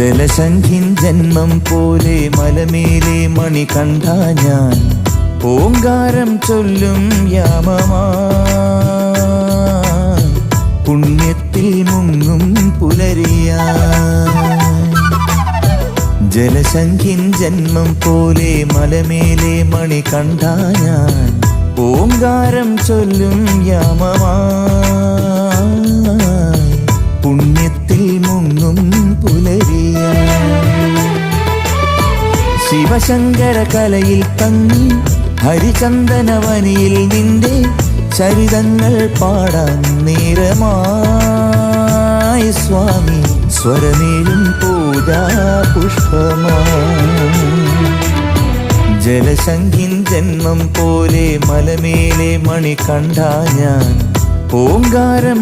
ജലസംഖിൻ ജന്മം പോലെ മലമേലെ മണി കണ്ട ഞാൻ ഓങ്കാരം ചൊല്ലും യാമമാ പുണ്യത്തിൽ മുങ്ങും പുലരിയാ. ജലസംഖിൻ ജന്മം പോലെ മലമേലെ മണി കണ്ട ഞാൻ ഓങ്കാരം ചൊല്ലും യാമമാ പുണ്യത്തിൽ മുങ്ങും പുലരിയാ. ശിവശങ്കര കലയിൽ തങ്ങി ഹരിചന്ദനവനിയിൽ നിന്റെ ചരിതങ്ങൾ പാടാൻ നേരമായി സ്വാമി സ്വരമേലും പൂജാ പുഷ്പമായി. ജലസംഖിൻ ജന്മം പോലെ മലമേലെ മണി കണ്ട ഞാൻ ഓങ്കാരം